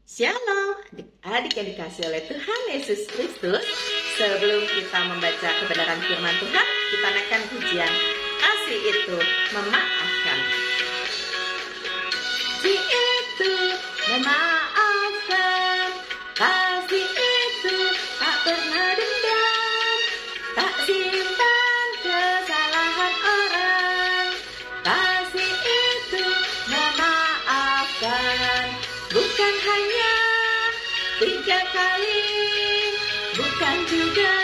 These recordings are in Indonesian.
Shalom, adik-adik yang dikasih oleh Tuhan Yesus Kristus. Sebelum kita membaca kebenaran firman Tuhan, kita naikkan pujian kasih itu memaafkan. Kasih itu memaafkan, kasih itu tak pernah dendam, tak simpan kesalahan orang. Kasih itu memaafkan, bukan hanya 3 kali, bukan juga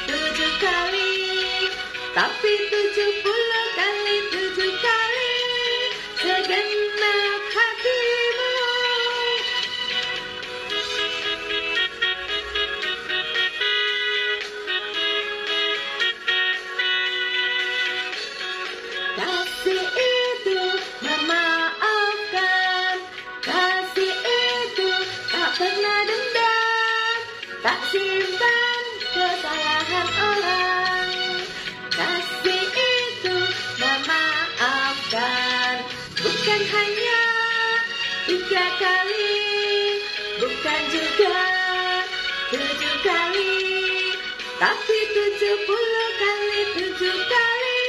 7 kali, tapi 70 kali 7 kali segenap hatimu. Kasih itu memaafkan, kasih itu tak pernah dendam, tak simpan kesalahan orang. Kasih itu memaafkan, bukan hanya 3 kali, bukan juga 7 kali, tapi 70 kali 7 kali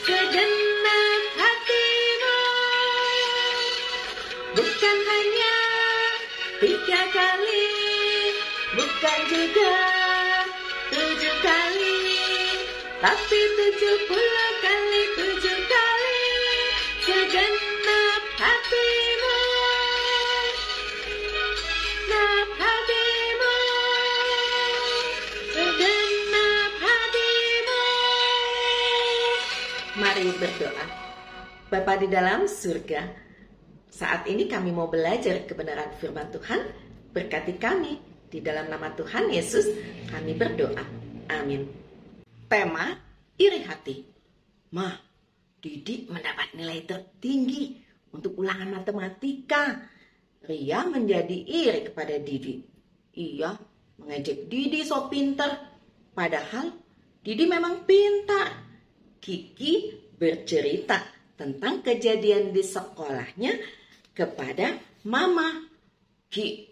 segenap hatimu. Bukan hanya 3 kali, bukan juga 7 kali, tapi 70 kali 7 kali segenap hatimu. Segenap hatimu, segenap hatimu. Mari berdoa. Bapa di dalam surga, saat ini kami mau belajar kebenaran firman Tuhan. Berkati kami, di dalam nama Tuhan Yesus kami berdoa. Amin. Tema iri hati. Ma, Didi mendapat nilai tertinggi untuk ulangan matematika. Ria menjadi iri kepada Didi. Ia mengejek Didi so pintar. Padahal Didi memang pintar. Kiki bercerita tentang kejadian di sekolahnya kepada Mama. Ki,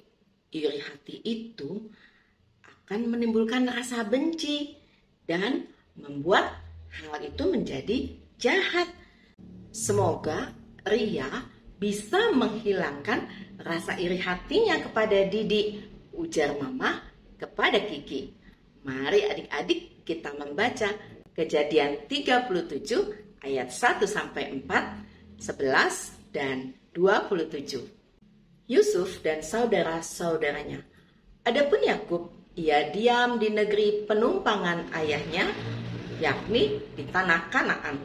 iri hati itu akan menimbulkan rasa benci dan membuat hal itu menjadi jahat. Semoga Ria bisa menghilangkan rasa iri hatinya kepada Didi, ujar Mama kepada Kiki. Mari adik-adik kita membaca Kejadian 37 ayat 1-4, 11 dan 27. Yusuf dan saudara-saudaranya. Adapun Yakub, ia diam di negeri penumpangan ayahnya, yakni di tanah Kanaan.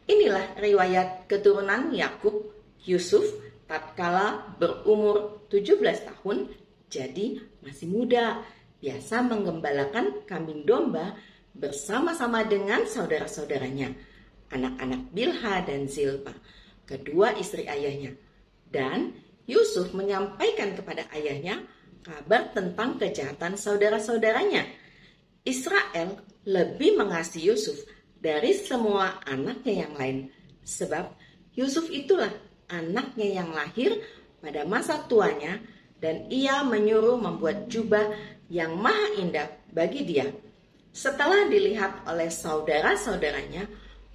Inilah riwayat keturunan Yakub. Yusuf tatkala berumur 17 tahun, jadi masih muda, biasa menggembalakan kambing domba bersama-sama dengan saudara-saudaranya, anak-anak Bilha dan Zilpa, kedua istri ayahnya. Dan Yusuf menyampaikan kepada ayahnya kabar tentang kejahatan saudara-saudaranya. Israel lebih mengasihi Yusuf dari semua anaknya yang lain, sebab Yusuf itulah anaknya yang lahir pada masa tuanya, dan ia menyuruh membuat jubah yang maha indah bagi dia. Setelah dilihat oleh saudara-saudaranya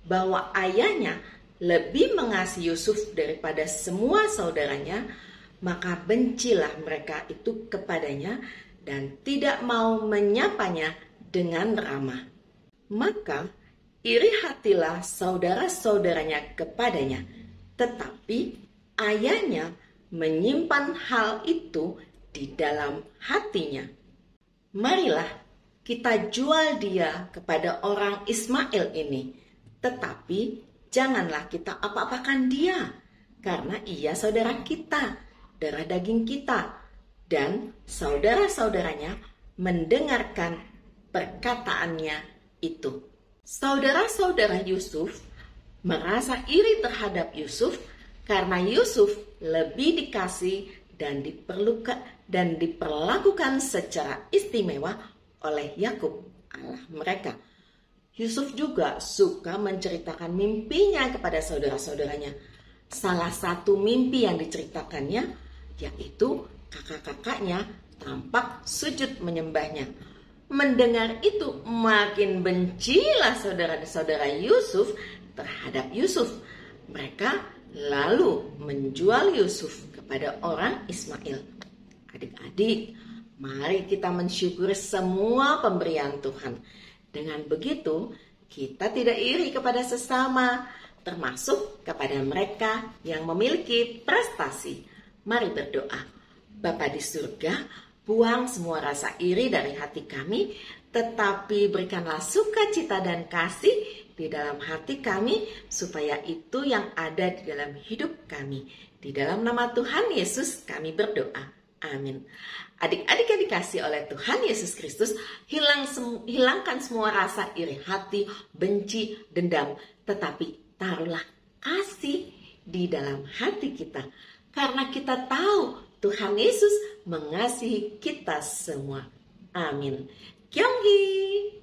bahwa ayahnya lebih mengasihi Yusuf daripada semua saudaranya, maka bencilah mereka itu kepadanya dan tidak mau menyapanya dengan ramah. Maka iri hatilah saudara-saudaranya kepadanya, tetapi ayahnya menyimpan hal itu di dalam hatinya. Marilah kita jual dia kepada orang Ismail ini, tetapi janganlah kita apa-apakan dia, karena ia saudara kita, darah daging kita. Dan saudara-saudaranya mendengarkan perkataannya itu. Saudara-saudara Yusuf merasa iri terhadap Yusuf karena Yusuf lebih dikasih dan diperlakukan secara istimewa oleh Yakub, Allah mereka. Yusuf juga suka menceritakan mimpinya kepada saudara-saudaranya. Salah satu mimpi yang diceritakannya, yaitu kakak-kakaknya tampak sujud menyembahnya. Mendengar itu makin bencilah saudara-saudara Yusuf terhadap Yusuf. Mereka lalu menjual Yusuf kepada orang Ismail. Adik-adik, mari kita mensyukuri semua pemberian Tuhan. Dengan begitu, kita tidak iri kepada sesama, termasuk kepada mereka yang memiliki prestasi. Mari berdoa. Bapa di surga, buang semua rasa iri dari hati kami, tetapi berikanlah sukacita dan kasih di dalam hati kami, supaya itu yang ada di dalam hidup kami. Di dalam nama Tuhan Yesus kami berdoa. Amin. Adik-adik yang dikasih oleh Tuhan Yesus Kristus, hilangkan semua rasa iri hati, benci, dendam, tetapi taruhlah kasih di dalam hati kita. Karena kita tahu Tuhan Yesus mengasihi kita semua. Amin. Kyunggi.